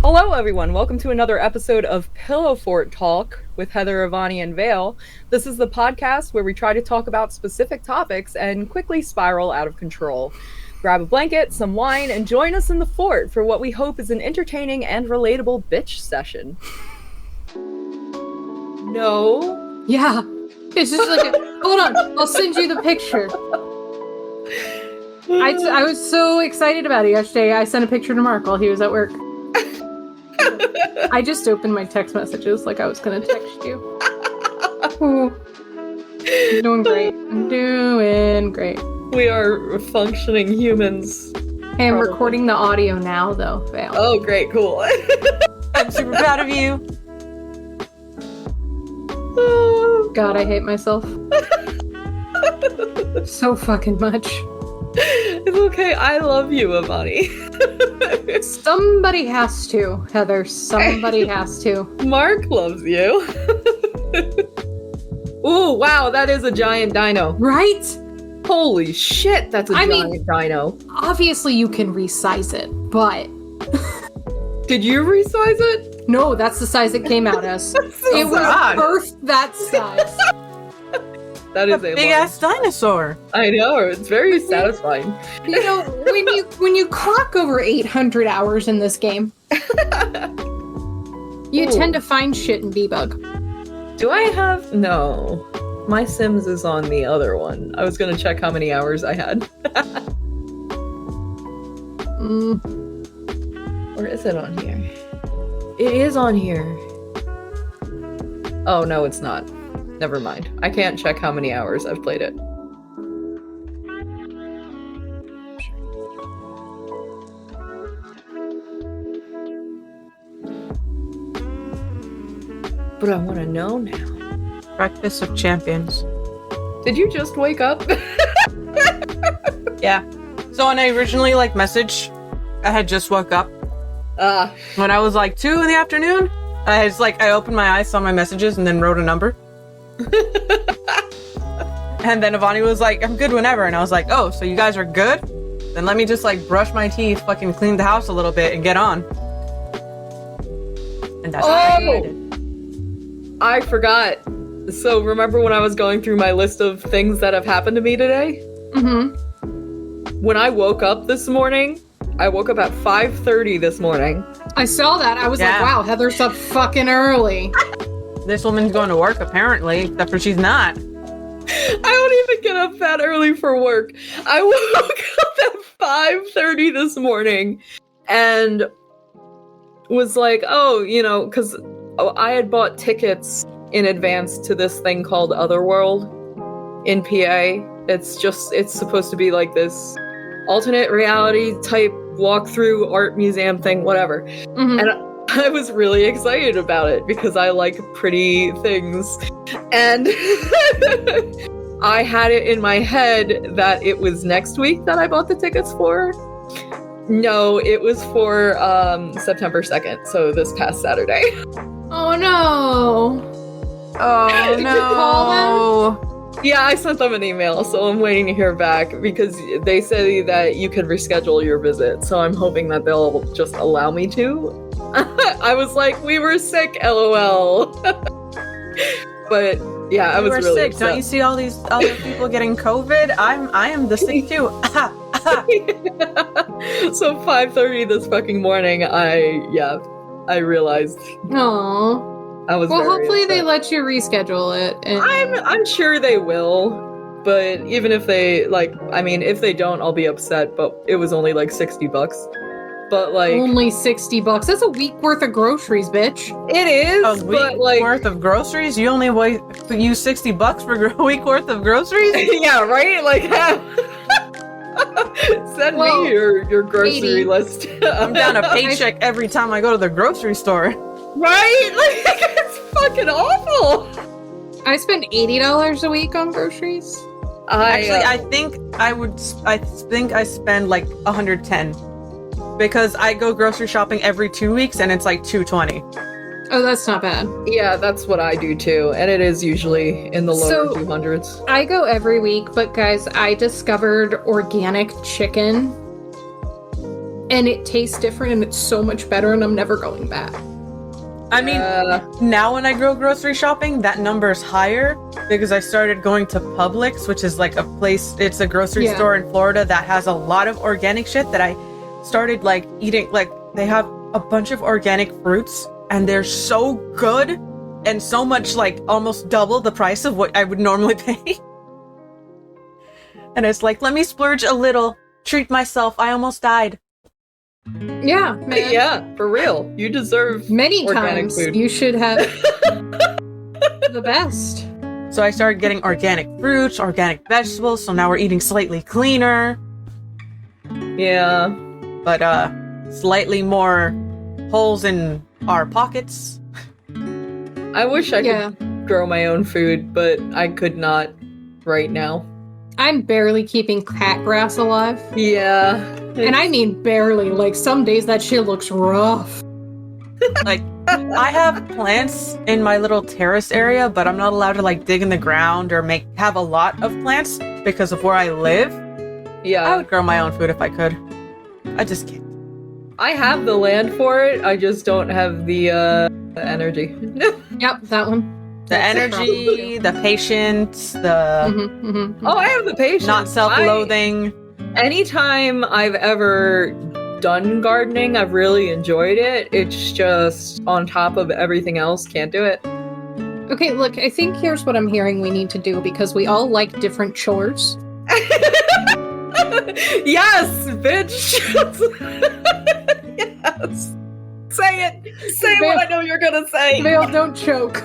Hello, everyone. Welcome to another episode of Pillow Fort Talk with Heather, Avani, and Vale. This is the podcast where we try to talk about specific topics and quickly spiral out of control. Grab a blanket, some wine, and join us in the fort for what we hope is an entertaining and relatable bitch session. No. Yeah. It's just like, hold on, I'll send you the picture. I was so excited about it yesterday. I sent a picture to Mark while he was at work. I just opened my text messages like I was going to text you. Oh. I'm doing great. I'm doing great. We are functioning humans. Hey, I'm recording the audio now, though, Vale. Oh, great, cool. I'm super proud of you. God, I hate myself. So fucking much. It's okay, I love you, Avani. Somebody has to, Heather. Somebody has to. Mark loves you. Ooh, wow, that is a giant dino. Right? Holy shit, that's a giant dino. Obviously you can resize it, but... Did you resize it? No, that's the size it came out as. It was birthed that size. That is a big-ass dinosaur. I know, it's very satisfying. You know, when you clock over 800 hours in this game, you tend to find shit in debug. Do I have... No. My Sims is on the other one. I was gonna check how many hours I had. Or is it on here? It is on here. Oh, no, it's not. Never mind. I can't check how many hours I've played it. But I want to know now. Breakfast of Champions. Did you just wake up? Yeah. So when I originally messaged, I had just woke up. When I was 2 in the afternoon, I opened my eyes, saw my messages, and then wrote a number. And then Avani was like, I'm good whenever. And I was like, oh, so you guys are good? Then let me just brush my teeth, fucking clean the house a little bit and get on. And that's what I did. I forgot. So remember when I was going through my list of things that have happened to me today? Mm-hmm. When I woke up this morning, I woke up at 5:30 this morning. I saw that. I was like, wow, Heather's up fucking early. This woman's going to work, apparently, except for she's not. I don't even get up that early for work. I woke up at 5:30 this morning and was like, because I had bought tickets in advance to this thing called Otherworld in PA. It's supposed to be this alternate reality type walkthrough art museum thing, whatever. Mm-hmm. And I was really excited about it because I like pretty things. And I had it in my head that it was next week that I bought the tickets for. No, it was for September 2nd, so this past Saturday. Oh no. Oh Did you call them? Yeah, I sent them an email, so I'm waiting to hear back because they say that you could reschedule your visit, so I'm hoping that they'll just allow me to. I was like, we were sick, LOL. But yeah, I was really sick. upset. Don't you see all these other people getting COVID? I am the sick too. So 5:30 this fucking morning, I realized. Aww. I was well, very hopefully upset. they let you reschedule it. And... I'm sure they will, but even if they if they don't, I'll be upset. But it was only $60. But only $60. That's a week worth of groceries, bitch. It is a week worth of groceries. You only use $60 for a week worth of groceries. Yeah, right. Send me your grocery 80. list. I'm down a paycheck every time I go to the grocery store. Right? It's fucking awful. I spend $80 a week on groceries. I think I spend 110 because I go grocery shopping every 2 weeks and it's $220. Oh, that's not bad. Yeah, that's what I do too, and it is usually in the lower 200s. I go every week, but guys, I discovered organic chicken, and it tastes different and it's so much better and I'm never going back. I mean, now when I go grocery shopping, that number's higher because I started going to Publix, which is like a place, it's a grocery store in Florida that has a lot of organic shit that I started like eating. Like they have a bunch of organic fruits and they're so good and so much like almost double the price of what I would normally pay. And it's like, let me splurge a little, treat myself. I almost died. Yeah, man. Yeah, for real. You deserve many organic times. food. You should have the best. So I started getting organic fruits, organic vegetables, so now we're eating slightly cleaner. Yeah. But slightly more holes in our pockets. I wish I could grow my own food, but I could not right now. I'm barely keeping cat grass alive. Yeah. And I mean barely. Like, some days that shit looks rough. Like, I have plants in my little terrace area, but I'm not allowed to, like, dig in the ground or have a lot of plants because of where I live. Yeah. I would grow my own food if I could. I just can't. I have the land for it, I just don't have the energy. Yep, that one. The energy, the patience, the Oh, I have the patience. not self-loathing. Anytime I've ever done gardening, I've really enjoyed it. It's just on top of everything else, can't do it. Okay, look, I think here's what I'm hearing we need to do because we all like different chores. Yes, bitch. Yes. Say it. Say what I know you're gonna say. Vale, don't choke.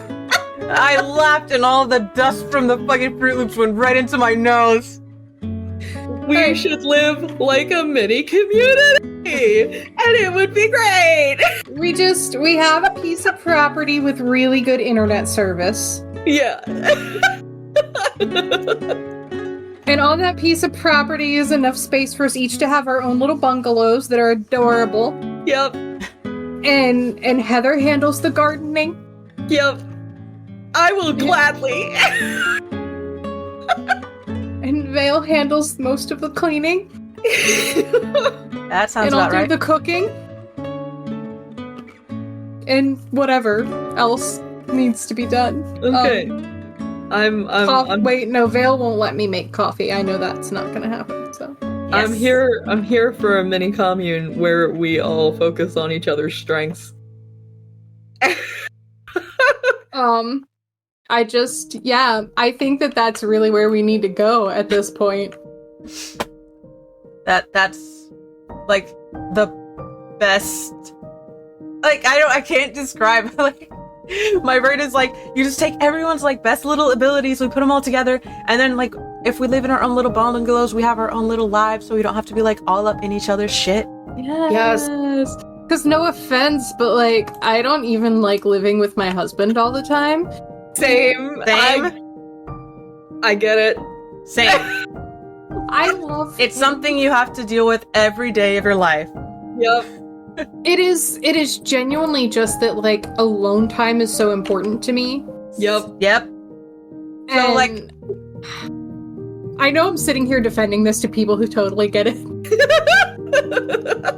I laughed and all the dust from the fucking Fruit Loops went right into my nose. We should live like a mini community, and it would be great. We have a piece of property with really good internet service. Yeah. And on that piece of property is enough space for us each to have our own little bungalows that are adorable. Yep. And Heather handles the gardening. Yep. I will gladly. And Vale handles most of the cleaning. That sounds and about I'll right. do the cooking. And whatever else needs to be done. Okay. Wait, no, Vale won't let me make coffee. I know that's not gonna happen, so. I'm here for a mini commune where we all focus on each other's strengths. I think that's really where we need to go at this point. That's like the best. Like I can't describe. Like my brain is like, you just take everyone's like best little abilities, we put them all together, and then like if we live in our own little bungalows, we have our own little lives, so we don't have to be like all up in each other's shit. Yes. Because no offense, but like I don't even like living with my husband all the time. Same. I get it. Same. I love It's something you have to deal with every day of your life. Yep. It is genuinely just that like alone time is so important to me. Yep. And So like I know I'm sitting here defending this to people who totally get it.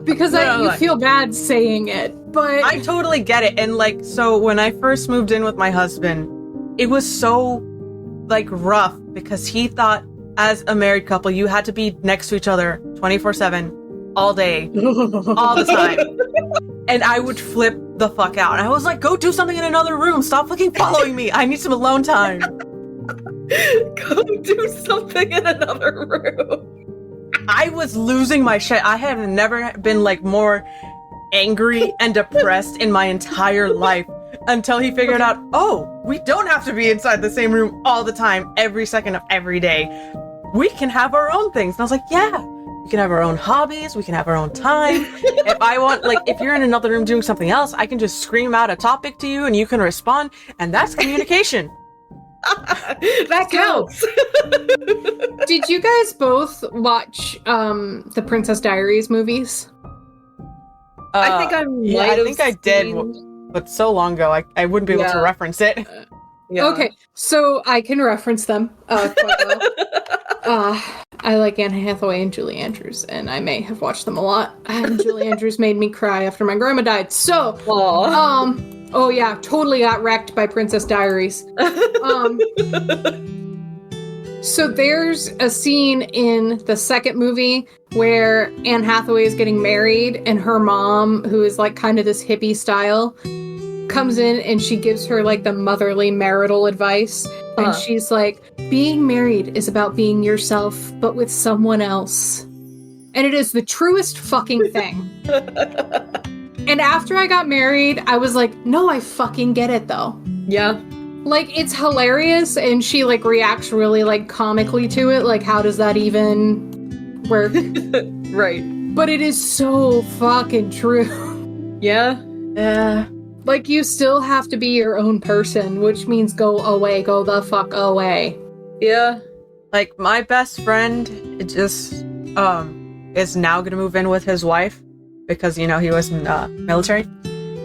Because you feel bad saying it, but I totally get it. And like, so when I first moved in with my husband, it was so like rough because he thought as a married couple, you had to be next to each other 24/7 all day, all the time. And I would flip the fuck out. And I was like, go do something in another room. Stop fucking following me. I need some alone time. Go do something in another room. I was losing my shit. I have never been like more angry and depressed in my entire life until he figured out, oh, we don't have to be inside the same room all the time, every second of every day. We can have our own things. And I was like, yeah, we can have our own hobbies. We can have our own time. If I want, like, if you're in another room doing something else, I can just scream out a topic to you and you can respond. And that's communication. That counts. Did you guys both watch the Princess Diaries movies? I think I did, but so long ago, I wouldn't be able to reference it. Yeah. Okay, so I can reference them quite well. I like Anne Hathaway and Julie Andrews, and I may have watched them a lot. And Julie Andrews made me cry after my grandma died. So, oh yeah, totally got wrecked by Princess Diaries. So there's a scene in the second movie where Anne Hathaway is getting married, and her mom, who is like kind of this hippie style, comes in and she gives her like the motherly marital advice. And she's like, being married is about being yourself, but with someone else. And it is the truest fucking thing. And after I got married, I was like, no, I fucking get it though. Yeah. Like, it's hilarious, and she like reacts really like comically to it. Like, how does that even work? Right. But it is so fucking true. Yeah. Yeah. Like, you still have to be your own person, which means go away, go the fuck away. Yeah. Like, my best friend just is now gonna move in with his wife because, you know, he was in military.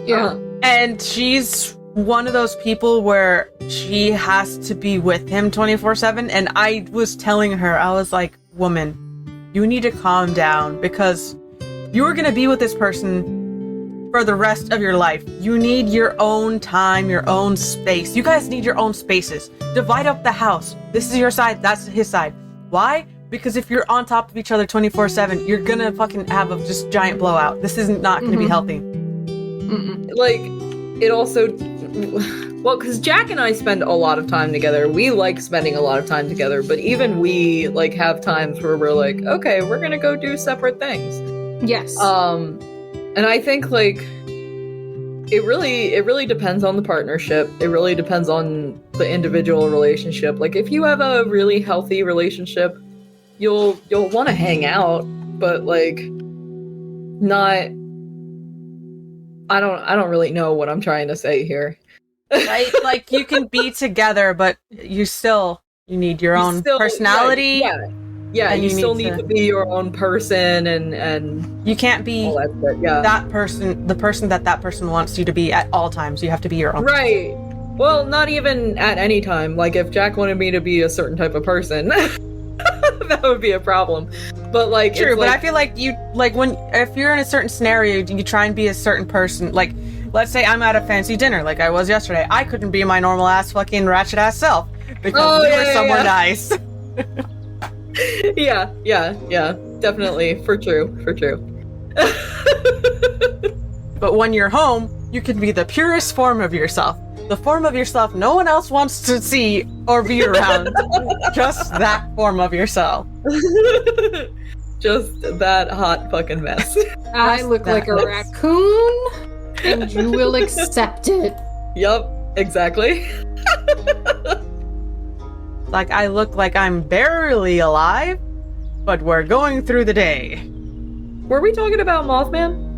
Yeah. And she's one of those people where she has to be with him 24/7. And I was telling her, I was like, woman, you need to calm down because you're gonna be with this person for the rest of your life. You need your own time, your own space. You guys need your own spaces. Divide up the house. This is your side, that's his side. Why? Because if you're on top of each other 24/7, you're gonna fucking have a just giant blowout. This is not gonna be healthy. Like, it also... Well, because Jack and I spend a lot of time together. We like spending a lot of time together, but even we, like, have times where we're like, okay, we're gonna go do separate things. Yes. And I think, like, it really depends on the partnership. It really depends on the individual relationship. Like, if you have a really healthy relationship, you'll want to hang out, but like, not. I don't really know what I'm trying to say here. Right? Like, you can be together, but you need your own personality. Right, yeah, you still need to be your own person, and you can't be that person, the person that person wants you to be at all times. You have to be your own. Right. Well, not even at any time. Like, if Jack wanted me to be a certain type of person, that would be a problem. But like, true. But I feel like if you're in a certain scenario, you try and be a certain person. Like, let's say I'm at a fancy dinner, like I was yesterday. I couldn't be my normal ass, fucking ratchet ass self because we were somewhere nice. Yeah, definitely, for true. But when you're home, you can be the purest form of yourself. The form of yourself no one else wants to see or be around. Just that form of yourself. Just that hot fucking mess. I look like a raccoon, and you will accept it. Yup, exactly. Like, I look like I'm barely alive, but we're going through the day. Were we talking about Mothman?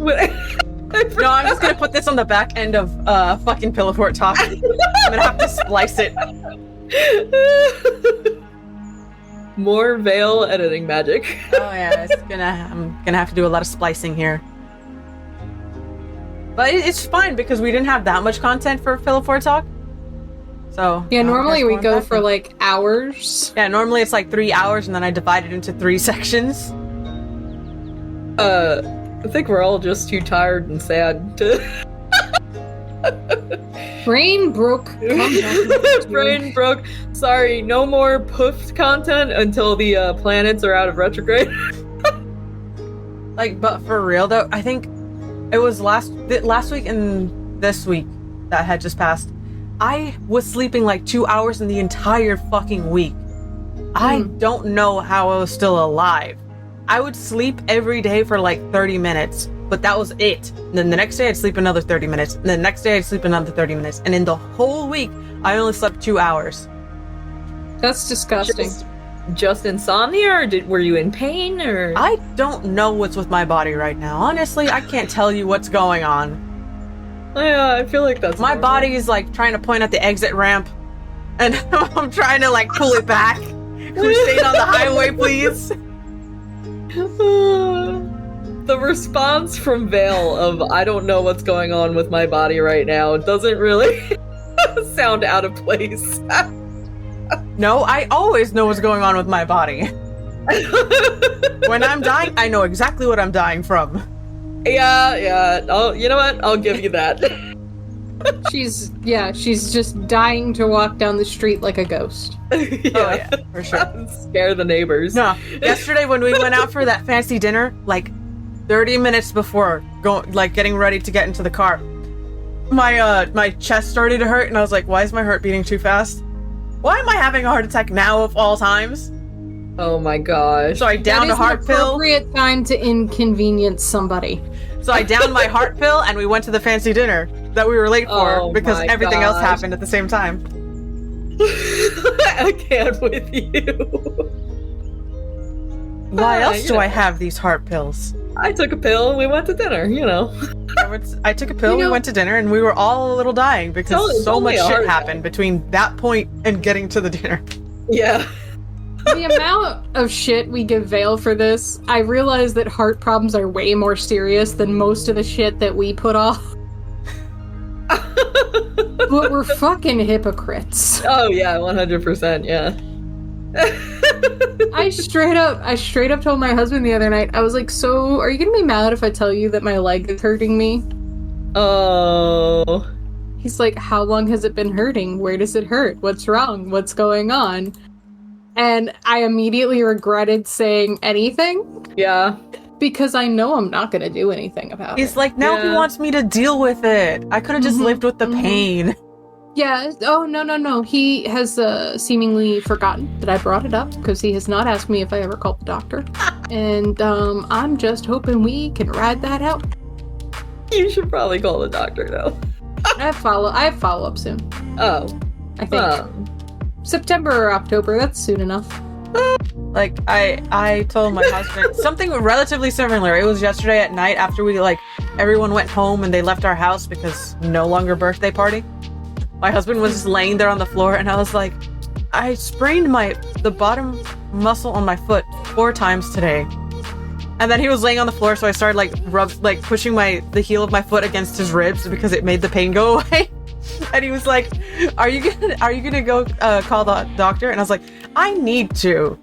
No, I'm just gonna put this on the back end of fucking Pillow Fort Talk. I'm gonna have to splice it. More Vale editing magic. Oh yeah, I'm gonna have to do a lot of splicing here. But it's fine because we didn't have that much content for Pillow Fort Talk. So yeah, normally we go for like hours. Yeah, normally it's like 3 hours, and then I divide it into 3 sections. I think we're all just too tired and sad to... Brain broke. Brain broke. Sorry, no more poofed content until the planets are out of retrograde. Like, but for real though, I think it was last week and this week that had just passed. I was sleeping like 2 hours in the entire fucking week. I don't know how I was still alive. I would sleep every day for like 30 minutes, but that was it. And then the next day I'd sleep another 30 minutes. And the next day I'd sleep another 30 minutes. And in the whole week, I only slept 2 hours. That's disgusting. Just insomnia, or were you in pain, or? I don't know what's with my body right now. Honestly, I can't tell you what's going on. Yeah, I feel like that's... My body is like trying to point at the exit ramp, and I'm trying to like pull it back. Can we stay on the highway, please? The response from Vale of "I don't know what's going on with my body right now" doesn't really sound out of place. No, I always know what's going on with my body. When I'm dying, I know exactly what I'm dying from. Yeah. Oh, you know what? I'll give you that. She's just dying to walk down the street like a ghost. Yeah. Oh yeah, for sure. Scare the neighbors. No, yesterday when we went out for that fancy dinner, like 30 minutes before getting ready to get into the car, my chest started to hurt, and I was like, why is my heart beating too fast? Why am I having a heart attack now of all times? Oh my gosh. So I downed a heart pill. Appropriate time to inconvenience somebody. So I downed my heart pill, and we went to the fancy dinner that we were late for because everything else happened at the same time. I can't with you. Why else do I have these heart pills? I took a pill and we went to dinner, you know. I took a pill, we went to dinner, and we were all a little dying because so much shit happened between that point and getting to the dinner. Yeah. The amount of shit we give Vale for this, I realize that heart problems are way more serious than most of the shit that we put off. But we're fucking hypocrites. Oh yeah, 100%, yeah. I straight up told my husband the other night, I was like, so are you gonna be mad if I tell you that my leg is hurting me? Oh. He's like, how long has it been hurting? Where does it hurt? What's wrong? What's going on? And I immediately regretted saying anything. Yeah. Because I know I'm not gonna do anything about it. He's like, now he wants me to deal with it. I could have just lived with the pain. Yeah. Oh, no. He has seemingly forgotten that I brought it up because he has not asked me if I ever called the doctor. And I'm just hoping we can ride that out. You should probably call the doctor, though. I have follow-up soon. Oh. I think. September or October, that's soon enough. Like, I told my husband something relatively similar. It was yesterday at night after we, everyone went home and they left our house because no longer birthday party. My husband was just laying there on the floor, and I was like, I sprained the bottom muscle on my foot 4 times today. And then he was laying on the floor, so I started pushing the heel of my foot against his ribs because it made the pain go away. And he was like, are you gonna go call the doctor? And I was like, I need to.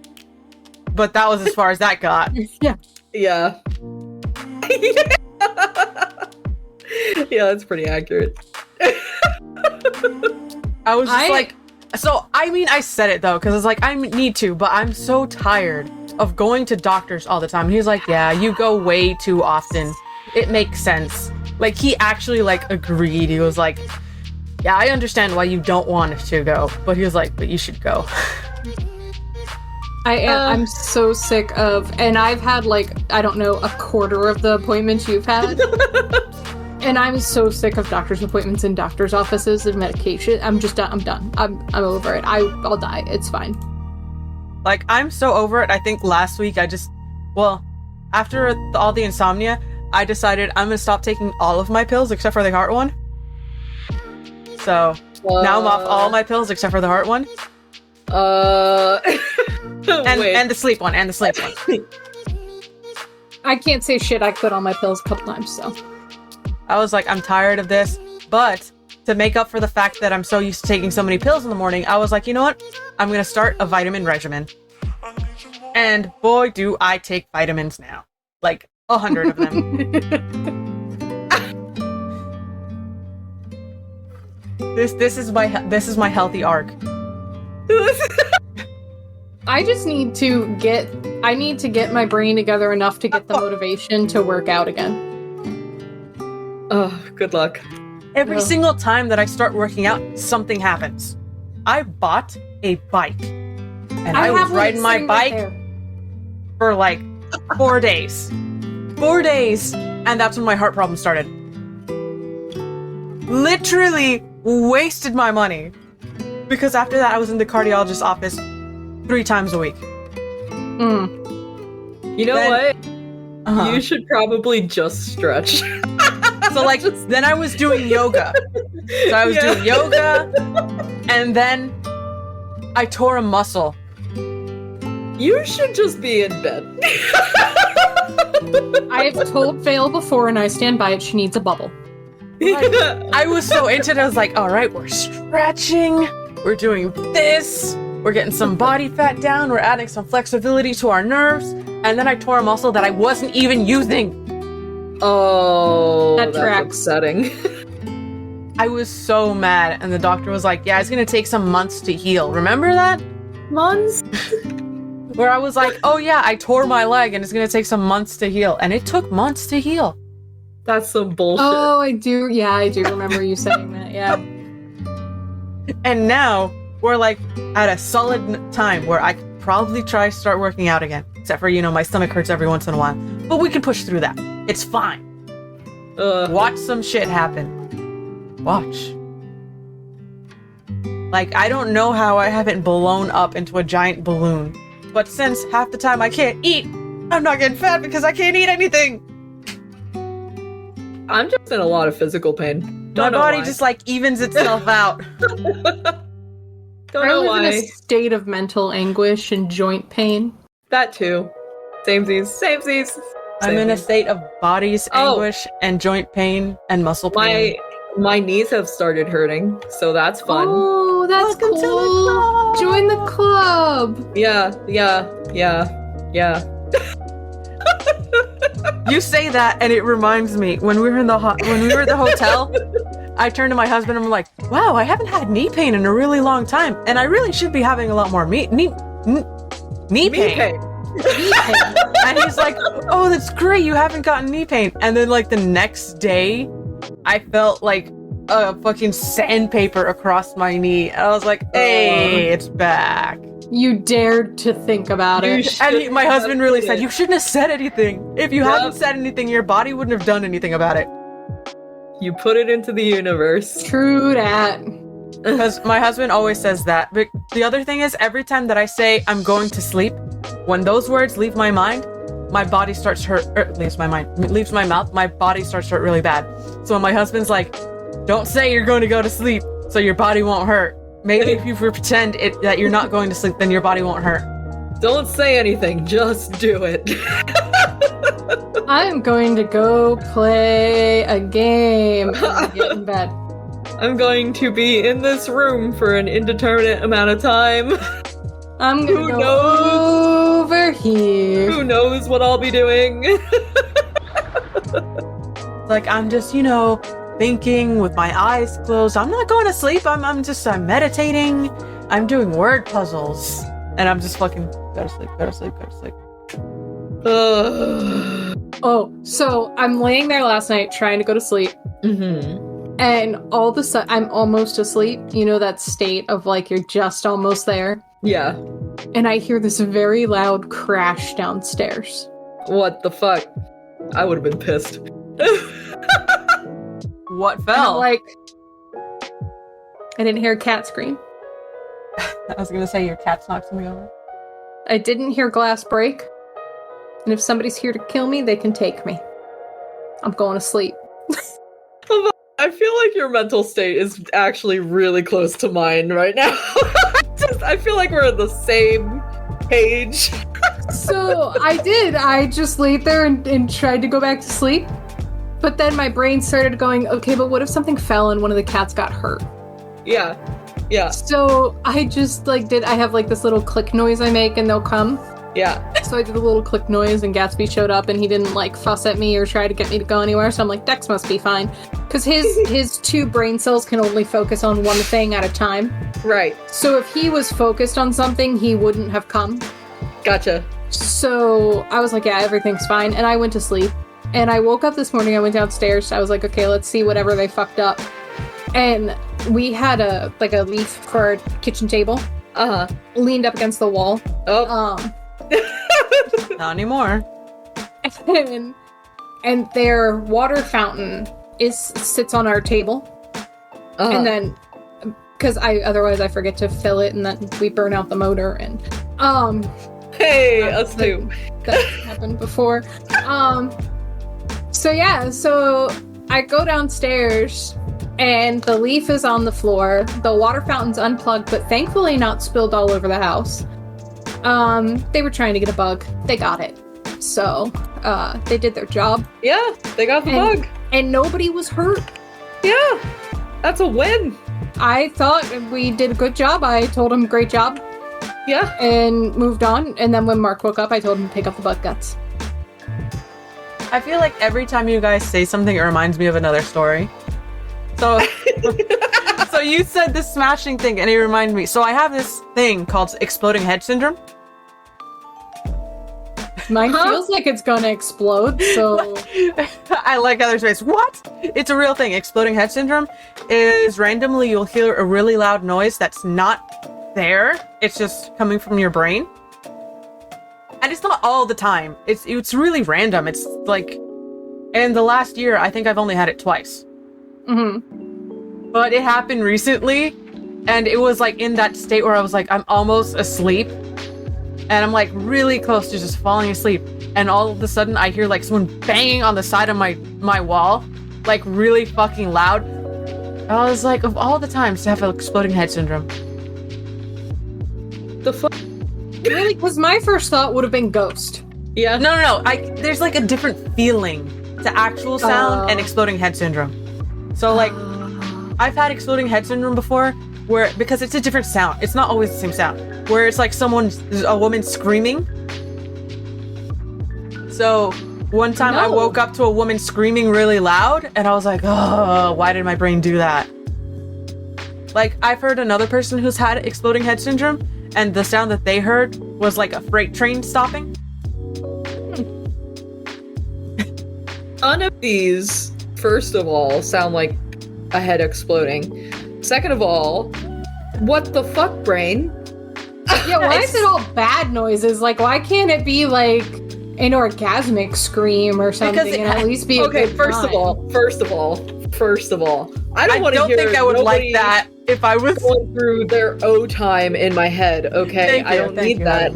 But that was as far as that got. Yeah. Yeah. Yeah, that's pretty accurate. I was just I said it though, because it's like, I need to, but I'm so tired of going to doctors all the time. And he was like, yeah, you go way too often. It makes sense. Like, he actually agreed. He was like, yeah, I understand why you don't want to go. But he was like, but you should go. I'm so sick of, and I've had I don't know, a quarter of the appointments you've had. And I'm so sick of doctor's appointments in doctor's offices and medication. I'm done. I'm over it. I'll die. It's fine. I'm so over it. I think last week after all the insomnia, I decided I'm gonna stop taking all of my pills except for the heart one. So now I'm off all my pills except for the heart one. And the sleep one. I can't say shit. I quit all my pills a couple times, so. I was like, I'm tired of this, but to make up for the fact that I'm so used to taking so many pills in the morning, I was like, you know what? I'm gonna start a vitamin regimen. And boy, do I take vitamins now. 100 of them. This is my healthy arc. I just need to get my brain together enough to get the motivation to work out again. Oh, good luck. Every single time that I start working out, something happens. I bought a bike. And I was riding my bike for 4 days. 4 days! And that's when my heart problem started. Literally wasted my money. Because after that, I was in the cardiologist's office 3 times a week. You know what? You should probably just stretch. So then I was doing yoga. So I was doing yoga, and then I tore a muscle. You should just be in bed. I have told Vale before, and I stand by it, she needs a bubble. I was so into it, I was like, alright, we're stretching, we're doing this. We're getting some body fat down. We're adding some flexibility to our nerves. And then I tore a muscle that I wasn't even using. Oh, That that's tracks. upsetting. I was so mad. And the doctor was like, yeah, it's going to take some months to heal. Remember that? Months? Where I was like, oh yeah, I tore my leg and it's going to take some months to heal. And it took months to heal. That's some bullshit. Oh, I do. Yeah, I do remember you saying that. Yeah. And now we're like at a solid time where I could probably try to start working out again. Except for, my stomach hurts every once in a while. But we can push through that. It's fine. Watch some shit happen. Watch. Like, I don't know how I haven't blown up into a giant balloon. But since half the time I can't eat, I'm not getting fat because I can't eat anything. I'm just in a lot of physical pain. My body just like evens itself out. Don't I know live why. in a state of mental anguish and joint pain. That too. Samesies. I'm in a state of body's Oh. anguish and joint pain and muscle pain. My knees have started hurting, so that's fun. Oh, that's Welcome to the cool. club. Join the club. Yeah. You say that, and it reminds me when we were in when we were at the hotel. I turned to my husband and I'm like, "Wow, I haven't had knee pain in a really long time, and I really should be having a lot more knee pain." And he's like, "Oh, that's great. You haven't gotten knee pain." And then like the next day, I felt like a fucking sandpaper across my knee, and I was like, "Hey, it's back." You dared to think about You it. sh- And my husband really did. said, "You shouldn't have said anything. If you hadn't said anything, your body wouldn't have done anything about it." You put it into the universe. True that. Because my husband always says that. But the other thing is, every time that I say I'm going to sleep, when those words leave my mind, my body starts to hurt. Leaves my mouth, my body starts to hurt really bad. So when my husband's like, "Don't say you're going to go to sleep, so your body won't hurt." Maybe if you pretend that you're not going to sleep, then your body won't hurt. Don't say anything, just do it. I'm going to go play a game and get in bed. I'm going to be in this room for an indeterminate amount of time. I'm Who going to go knows? over here. Who knows what I'll be doing? Like, I'm just, thinking with my eyes closed. I'm not going to sleep. I'm meditating. I'm doing word puzzles. And I'm just fucking go to sleep. Oh, so I'm laying there last night trying to go to sleep. Mm-hmm. And all of a sudden, I'm almost asleep. You know that state of like you're just almost there? Yeah. And I hear this very loud crash downstairs. What the fuck? I would have been pissed. What And I'm fell? like, I didn't hear a cat scream. I was gonna say your cat's knocked something over. I didn't hear glass break. And if somebody's here to kill me, they can take me. I'm going to sleep. I feel like your mental state is actually really close to mine right now. I feel like we're on the same page. So I did. I just laid there and tried to go back to sleep. But then my brain started going, okay, but what if something fell and one of the cats got hurt? Yeah. So I just I have this little click noise I make and they'll come. Yeah. So I did a little click noise and Gatsby showed up and he didn't fuss at me or try to get me to go anywhere. So I'm like, Dex must be fine. Because his two brain cells can only focus on one thing at a time. Right. So if he was focused on something, he wouldn't have come. Gotcha. So I was like, yeah, everything's fine. And I went to sleep. And I woke up this morning, I went downstairs. I was like, okay, let's see whatever they fucked up. And we had a leaf for our kitchen table. Uh-huh. Leaned up against the wall. Oh. Not anymore. And their water fountain sits on our table. Uh-huh. And then, because otherwise I forget to fill it, and then we burn out the motor. And Hey, us too. that happened before. So I go downstairs and the leaf is on the floor. The water fountain's unplugged, but thankfully not spilled all over the house. They were trying to get a bug. They got it. So, they did their job. Yeah, they got the bug. And nobody was hurt. Yeah, that's a win. I thought we did a good job. I told them, great job. Yeah. and moved on. And then when Mark woke up, I told him to pick up the bug guts. I feel like every time you guys say something, it reminds me of another story. So, so you said this smashing thing, and it reminded me. So I have this thing called exploding head syndrome. Mine feels like it's gonna explode, so... I like other space. What? It's a real thing. Exploding head syndrome is randomly you'll hear a really loud noise that's not there. It's just coming from your brain. And it's not all the time. It's really random. It's like... in the last year, I think I've only had it twice. Mm-hmm. But it happened recently, and it was like in that state where I was like, I'm almost asleep. And I'm like really close to just falling asleep. And all of a sudden I hear like someone banging on the side of my wall, like really fucking loud. I was like, of all the times to have an exploding head syndrome. The fuck? Really? Because my first thought would have been ghost. Yeah. No. There's like a different feeling to actual sound and exploding head syndrome. So like, I've had exploding head syndrome before, because it's a different sound. It's not always the same sound. Where it's like a woman screaming. So one time I woke up to a woman screaming really loud, and I was like, oh, why did my brain do that? Like, I've heard another person who's had exploding head syndrome, and the sound that they heard was like a freight train stopping. None of these, first of all, sound like a head exploding. Second of all, what the fuck, brain? Yeah, why is it all bad noises? Like, why can't it be like an orgasmic scream or something and at least be a good first time? of all, I don't want to hear. Think I would like that if I was going through their O time in my head. Okay, I don't need that.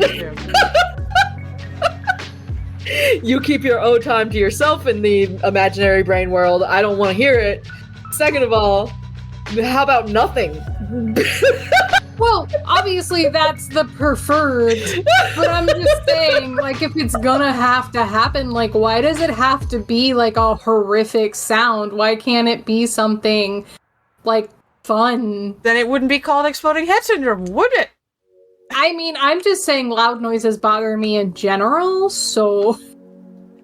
You keep your O time to yourself in the imaginary brain world. I don't want to hear it. Second of all, how about nothing? Well, obviously that's the preferred, but I'm just saying, like, if it's gonna have to happen, like, why does it have to be, like, a horrific sound? Why can't it be something, like, fun? Then it wouldn't be called exploding head syndrome, would it? I mean, I'm just saying loud noises bother me in general, so...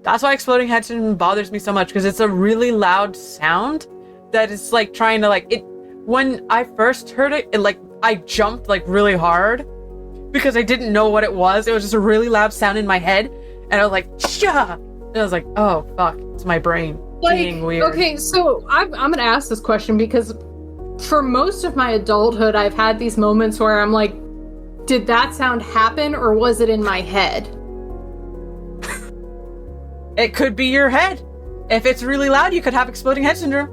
That's why exploding head syndrome bothers me so much, because it's a really loud sound that is, like, trying to, like, it... When I first heard it, I jumped, like, really hard because I didn't know what it was. It was just a really loud sound in my head, and I was like, "Cha!" And I was like, "Oh, fuck, it's my brain being weird." Okay, so I'm gonna ask this question because for most of my adulthood, I've had these moments where I'm like, did that sound happen, or was it in my head? It could be your head. If it's really loud, you could have exploding head syndrome.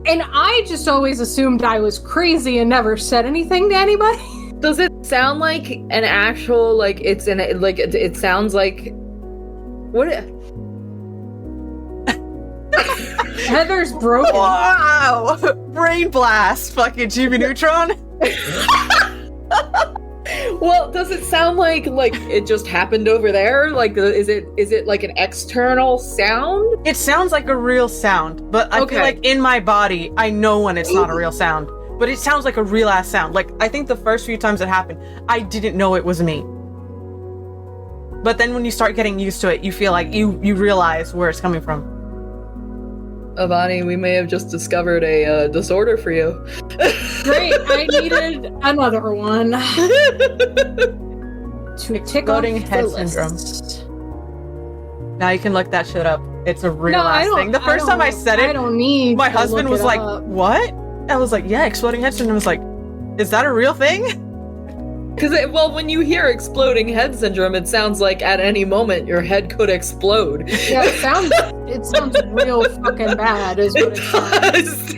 And I just always assumed I was crazy and never said anything to anybody. Does it sound like an actual, like, it's in a, like, it sounds like... What? Heather's broken. Wow! Brain blast, fucking Jimmy Neutron. Well, does it sound like it just happened over there? Like, is it like an external sound? It sounds like a real sound, but I feel like in my body, I know when it's not a real sound. But it sounds like a real ass sound. Like, I think the first few times it happened, I didn't know it was me. But then when you start getting used to it, you feel like you realize where it's coming from. Avani, we may have just discovered a disorder for you. Great, I needed another one. To tick off Exploding head syndrome. Now you can look that shit up. It's a real ass thing. The first time I said it, I don't need my to husband look was it like, up. "What?" I was like, "Yeah, exploding head syndrome." I was like, "Is that a real thing?" Because, when you hear exploding head syndrome, it sounds like at any moment your head could explode. Yeah, it sounds real fucking bad, is what it sounds.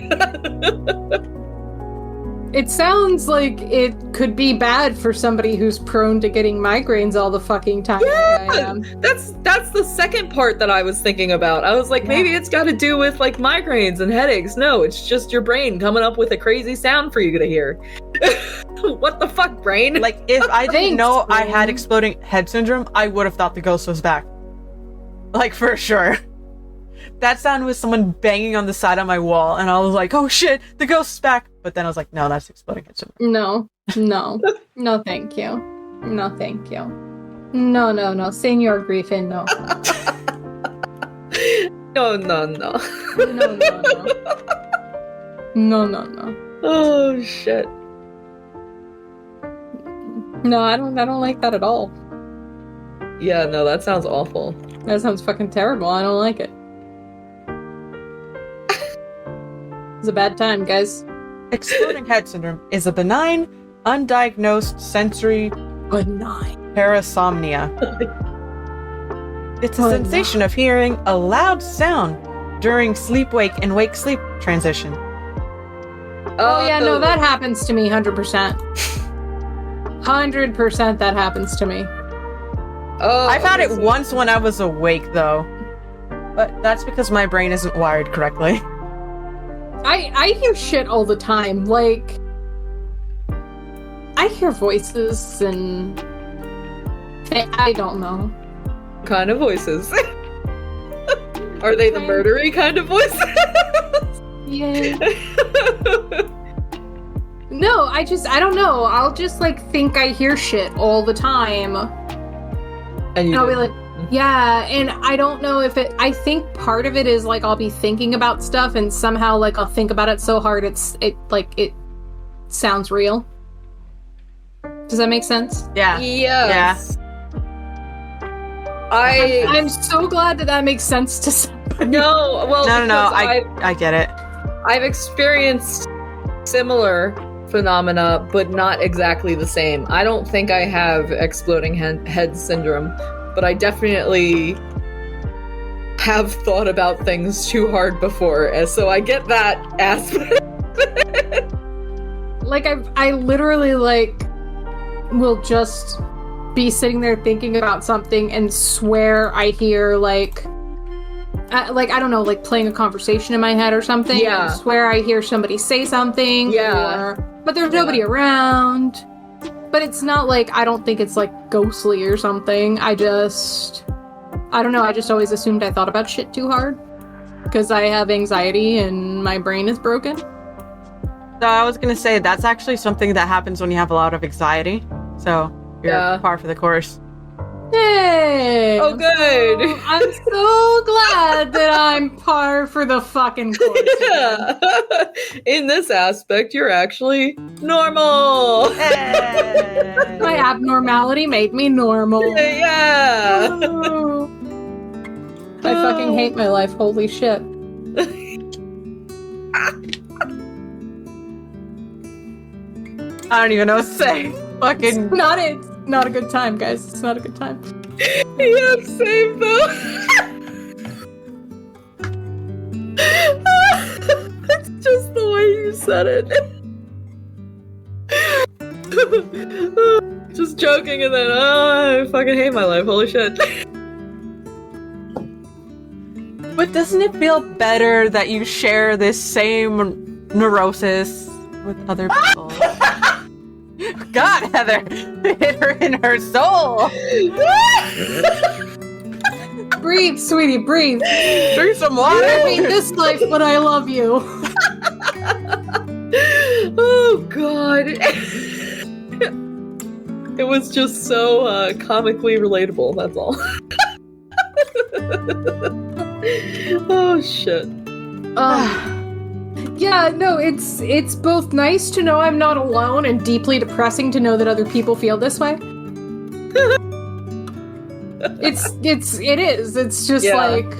It sounds like it could be bad for somebody who's prone to getting migraines all the fucking time. Yeah, like I am. that's the second part that I was thinking about. I was like, maybe it's got to do with like migraines and headaches. No, it's just your brain coming up with a crazy sound for you to hear. What the fuck, brain? Like, if I didn't know I had exploding head syndrome, I would have thought the ghost was back. Like, for sure. That sound was someone banging on the side of my wall, and I was like, "Oh shit, the ghost is back!" But then I was like, "No, that's exploding head syndrome." No, thank you. No, thank you. No. Senor Griffin, no. No. No. No. Oh shit. No, I don't like that at all. Yeah, no, that sounds awful. That sounds fucking terrible. I don't like it. It's a bad time, guys. Exploding head syndrome is a benign, undiagnosed sensory Benign. parasomnia. It's a sensation of hearing a loud sound during sleep-wake and wake-sleep transition. Oh yeah, no, that happens to me 100%. 100% that happens to me. Oh, I've had it once when I was awake, though. But that's because my brain isn't wired correctly. I hear shit all the time. Like, I hear voices and I don't know. Kind of voices. Are they the murdery kind of voices? Yeah. No, I don't know. I'll just like think I hear shit all the time. And I'll be like, yeah, and I don't know if I think part of it is like I'll be thinking about stuff and somehow like I'll think about it so hard it sounds real. Does that make sense? Yeah. Yes. I'm so glad that makes sense to somebody. No, well, No, I get it. I've experienced similar phenomena, but not exactly the same. I don't think I have exploding head syndrome, but I definitely have thought about things too hard before, and so I get that aspect. Like I literally like will just be sitting there thinking about something and swear I hear like I don't know, like playing a conversation in my head or something. Yeah. I swear I hear somebody say something. Yeah. But there's nobody around. But it's not like, I don't think it's like ghostly or something. I don't know, I just always assumed I thought about shit too hard. Because I have anxiety and my brain is broken. So I was gonna say, that's actually something that happens when you have a lot of anxiety. So you're par for the course. Hey! Oh, good! I'm so glad that I'm par for the fucking course. Yeah. In this aspect, you're actually normal. Hey. My abnormality made me normal. Yeah. Oh. I fucking hate my life. Holy shit. I don't even know what to say. Fucking. It's not a good time, guys. It's not a good time. Yeah, same though. It's just the way you said it. Just joking and then, I fucking hate my life. Holy shit. But doesn't it feel better that you share this same neurosis with other people? God, Heather, hit her in her soul. Breathe, sweetie, breathe. Drink some water. I hate this life, but I love you. Oh god. It was just so comically relatable, that's all. Oh shit. Yeah, no, it's both nice to know I'm not alone and deeply depressing to know that other people feel this way. It is. It's just like,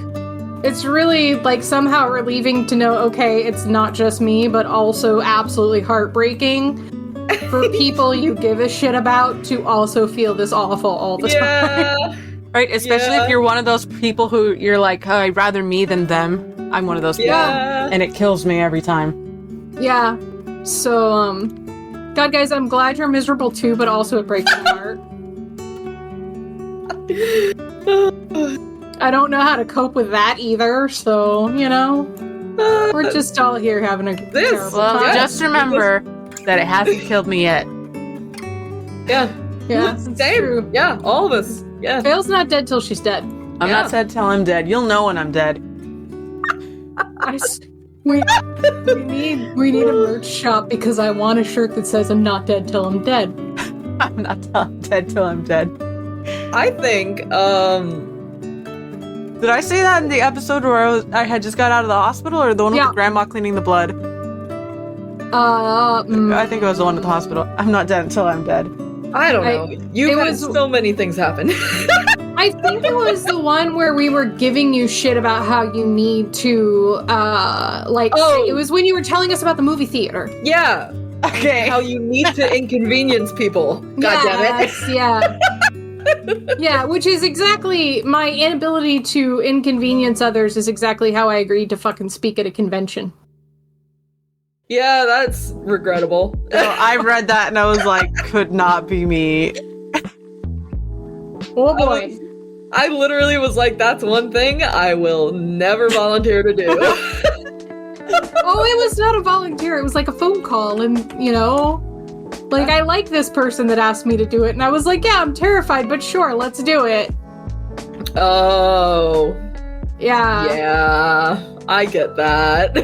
it's really like somehow relieving to know, okay, it's not just me, but also absolutely heartbreaking for people you give a shit about to also feel this awful all the time. Right? Especially if you're one of those people who you're like, oh, I'd rather me than them. I'm one of those people. And it kills me every time. Yeah. So, God, guys, I'm glad you're miserable too, but also it breaks my heart. I don't know how to cope with that either, so, you know, we're just all here having a terrible time. Just remember that it hasn't killed me yet. Yeah, same. True. Yeah, all of us. Yeah. Vale's not dead till she's dead. I'm not dead till I'm dead. You'll know when I'm dead. We need a merch shop because I want a shirt that says I'm not dead till I'm dead. I'm not dead till I'm dead. I think, Did I say that in the episode where I had just got out of the hospital, or the one with the grandma cleaning the blood? I think it was the one at the hospital. I'm not dead until I'm dead. I don't know. You've had so many things happen. I think it was the one where we were giving you shit about how you need to, it was when you were telling us about the movie theater. Yeah. Okay. How you need to inconvenience people. God damn it. Yeah. Yeah, which is exactly my inability to inconvenience others is exactly how I agreed to fucking speak at a convention. Yeah, that's regrettable. No, I read that and I was like, could not be me. Oh boy. I literally was like, that's one thing I will never volunteer to do. Oh, it was not a volunteer. It was like a phone call. And, like, I like this person that asked me to do it. And I was like, yeah, I'm terrified, but sure, let's do it. Oh. Yeah. Yeah, I get that.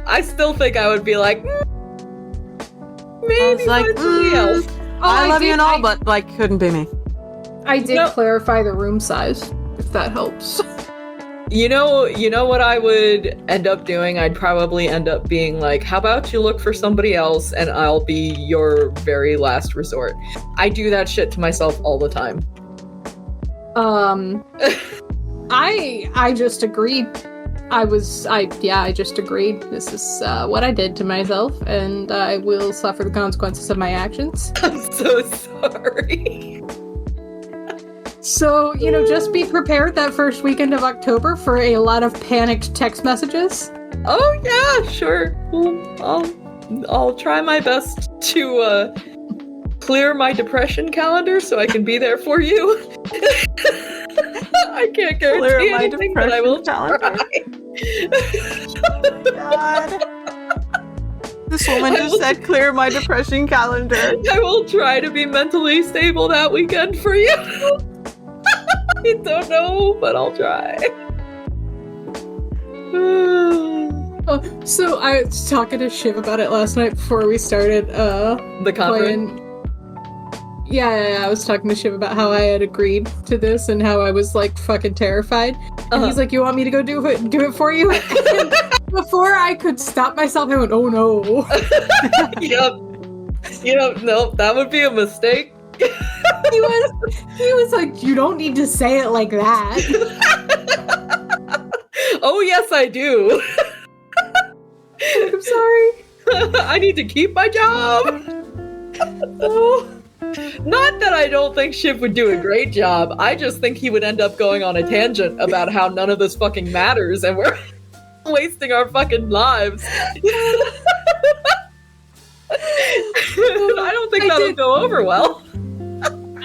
I still think I would be like, maybe find somebody else. I love you and all, but, couldn't be me. I did clarify the room size, if that helps. You know what I would end up doing? I'd probably end up being like, how about you look for somebody else and I'll be your very last resort. I do that shit to myself all the time. I just agreed. I just agreed. This is what I did to myself, and I will suffer the consequences of my actions. I'm so sorry. So, just be prepared that first weekend of October for a lot of panicked text messages. Oh, yeah, sure. Well, I'll try my best to clear my depression calendar so I can be there for you. I can't guarantee anything, but I will try. Oh my God. This woman just said, clear my depression calendar. I will try to be mentally stable that weekend for you. I don't know, but I'll try. So I was talking to Shiv about it last night before we started the conference. Yeah, I was talking to Shiv about how I had agreed to this and how I was like fucking terrified. And he's like, "You want me to go do it for you?" And before I could stop myself, I went, "Oh no." Yep. Nope, that would be a mistake. He was like, "You don't need to say it like that." Oh yes, I do. I'm sorry. I need to keep my job. Not that I don't think Shiv would do a great job. I just think he would end up going on a tangent about how none of this fucking matters and we're wasting our fucking lives. I don't think that'll go over well.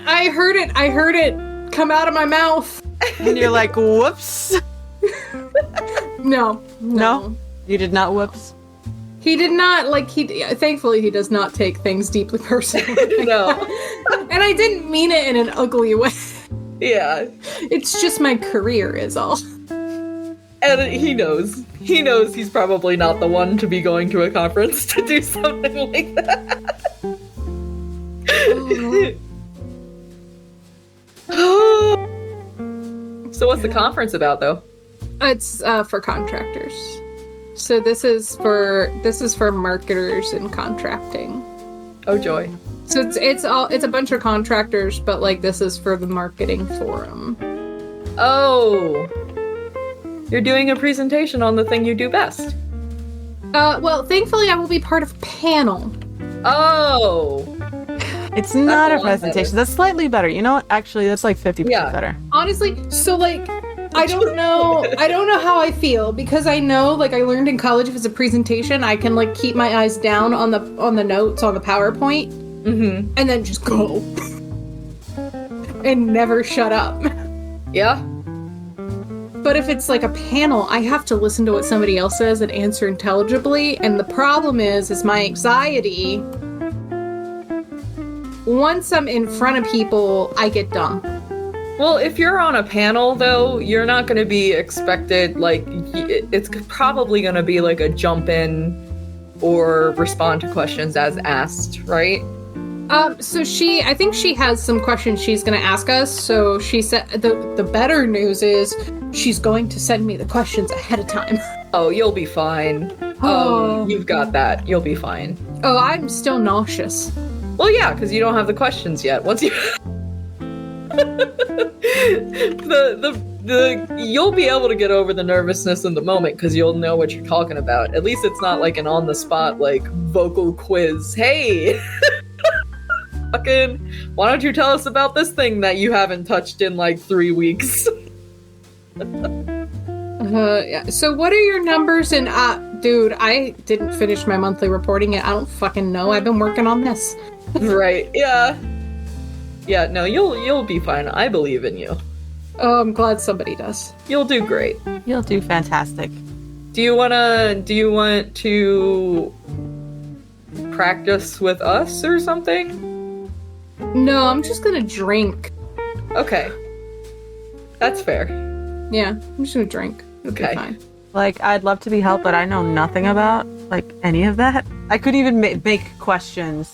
I heard it come out of my mouth. And you're like, whoops. No. You did not whoops? He did not, thankfully he does not take things deeply personally. No. And I didn't mean it in an ugly way. Yeah. It's just my career is all. And he knows. He knows he's probably not the one to be going to a conference to do something like that. So what's the conference about, though? It's for contractors. So this is for marketers and contracting. Oh joy. So it's a bunch of contractors, but this is for the marketing forum. Oh. You're doing a presentation on the thing you do best. Well, thankfully I will be part of a panel. Oh. It's not a presentation. That's slightly better. You know what? Actually, that's 50% better. Honestly, so I don't know how I feel because I know I learned in college if it's a presentation, I can keep my eyes down on the notes on the PowerPoint and then just go and never shut up. Yeah. But if it's a panel, I have to listen to what somebody else says and answer intelligibly, and the problem is my anxiety. Once I'm in front of people, I get dumb. Well, if you're on a panel, though, you're not going to be expected, it's probably going to be a jump in or respond to questions as asked, right? So I think she has some questions she's going to ask us. So she said the better news is she's going to send me the questions ahead of time. Oh, you'll be fine. Oh. You've got that. You'll be fine. Oh, I'm still nauseous. Well, yeah, because you don't have the questions yet. Once you... You'll be able to get over the nervousness in the moment because you'll know what you're talking about. At least it's not like an on-the-spot, like, vocal quiz. Hey! Fucking, why don't you tell us about this thing that you haven't touched in, like, 3 weeks? Yeah. So what are your numbers and, dude, I didn't finish my monthly reporting yet. I don't fucking know. I've been working on this. Right, yeah. Yeah, no, you'll be fine. I believe in you. Oh, I'm glad somebody does. You'll do great. You'll do fantastic. Do you want to practice with us or something? No, I'm just gonna drink. Okay. That's fair. Yeah, I'm just gonna drink. It'll be Okay. fine. Like, I'd love to be helped, but I know nothing about, like, any of that. I could even make questions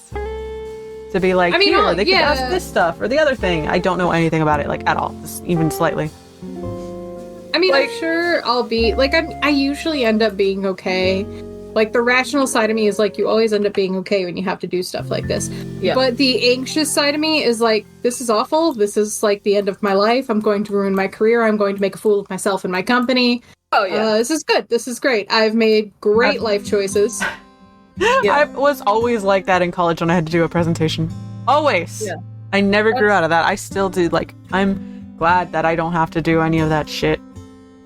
to be like, I mean, here, they could yeah. ask this stuff or the other thing. I don't know anything about it, like, at all, just even slightly. I mean, Like- I'm sure I'll be like I usually end up being okay. Like the rational side of me is like you always end up being okay when you have to do stuff like this. Yeah. But the anxious side of me is like this is awful. This is like the end of my life. I'm going to ruin my career. I'm going to make a fool of myself and my company. Oh yeah. This is good. This is great. I've made great life choices. Yeah. I was always like that in college when I had to do a presentation. Always. Yeah. I never grew out of that. I still do. Like, I'm glad that I don't have to do any of that shit.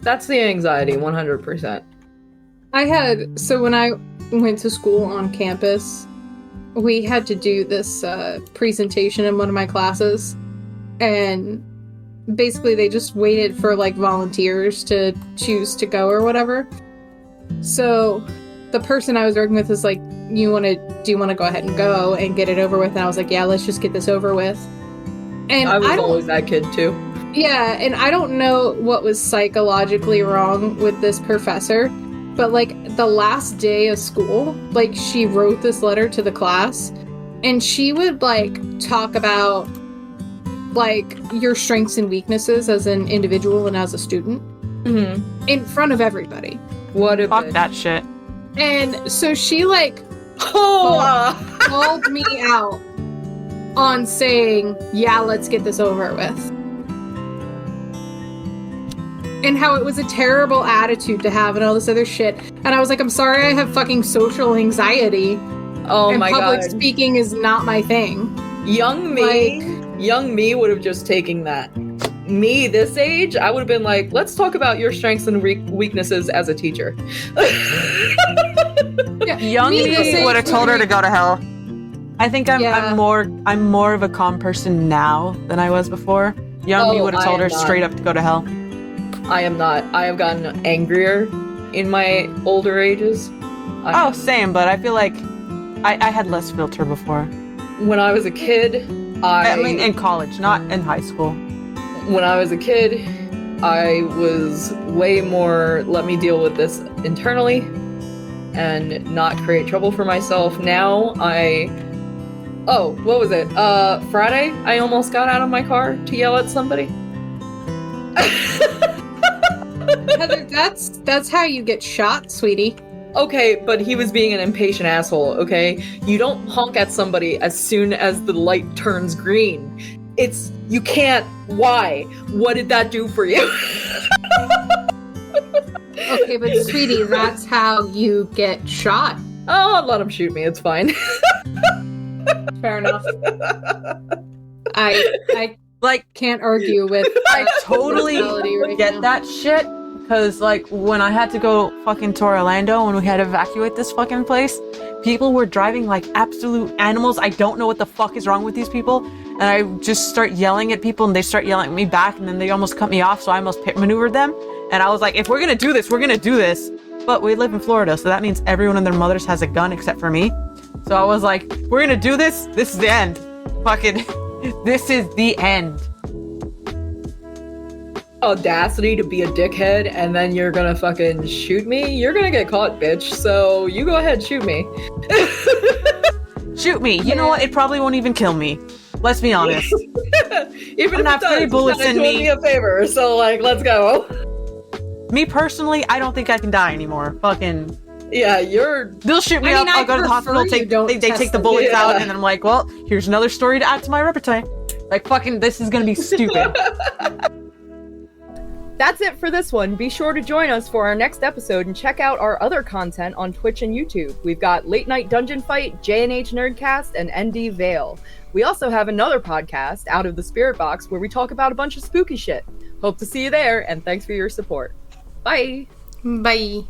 That's the anxiety, 100%. So when I went to school on campus, we had to do this presentation in one of my classes, and basically they just waited for like volunteers to choose to go or whatever. So the person I was working with was like, do you want to go ahead and go and get it over with? And I was like, yeah, let's just get this over with. And I was don't- always that kid too. Yeah, and I don't know what was psychologically wrong with this professor, but like the last day of school, like she wrote this letter to the class, and she would like talk about like your strengths and weaknesses as an individual and as a student Mm-hmm. in front of everybody. What a Fuck bitch. that shit. And so she like Oh! called me out on saying, yeah, let's get this over with. And how it was a terrible attitude to have and all this other shit. And I was like, I'm sorry, I have fucking social anxiety. Oh and my public god. speaking is not my thing. Young me would have just taken that. Me this age, I would have been like, let's talk about your strengths and weaknesses as a teacher. Yeah, Young me this me age would have told her to go to hell. I think I'm Yeah. I'm more of a calm person now than I was before. Young me Oh, would have I told her am not. straight up to go to hell. I am not. I have gotten angrier in my older ages. Oh, same, but I feel like I had less filter before. When I was a kid, I mean, in college, not in high school. when I was a kid, I was way more let me deal with this internally and not create trouble for myself. Now what was it? Friday, I almost got out of my car to yell at somebody. Heather, that's how you get shot, sweetie. Okay, but he was being an impatient asshole, okay? You don't honk at somebody as soon as the light turns green. You can't. Why? What did that do for you? Okay, but sweetie, that's how you get shot. Oh, I'll let him shoot me, it's fine. Fair enough. I Like, can't argue with I that totally mentality right get now. that shit. Because, like, when I had to go fucking to Orlando, when we had to evacuate this fucking place, people were driving like absolute animals. I don't know what the fuck is wrong with these people. And I just start yelling at people, and they start yelling at me back, and then they almost cut me off, so I almost pit maneuvered them. And I was like, if we're gonna do this, we're gonna do this. But we live in Florida, so that means everyone and their mothers has a gun except for me. So I was like, we're gonna do this. This is the end. Fucking, this is the end. Audacity to be a dickhead and then you're gonna fucking shoot me? You're gonna get caught, bitch. So you go ahead, shoot me. Shoot me. You know what? It probably won't even kill me. Let's be honest. Even if have it 30 does, bullets it's in kinda doing me. me a favor. So like, let's go. Me personally, I don't think I can die anymore. Fucking. Yeah, you're. They'll shoot me I mean, up. I'll I go to the prefer hospital. you Take don't they test take the them. bullets Yeah. out, and then I'm like, well, here's another story to add to my repertoire. Like, fucking, this is gonna be stupid. That's it for this one. Be sure to join us for our next episode and check out our other content on Twitch and YouTube. We've got Late Night Dungeon Fight, J&H Nerdcast, and ND Vale. We also have another podcast, Out of the Spirit Box, where we talk about a bunch of spooky shit. Hope to see you there, and thanks for your support. Bye! Bye.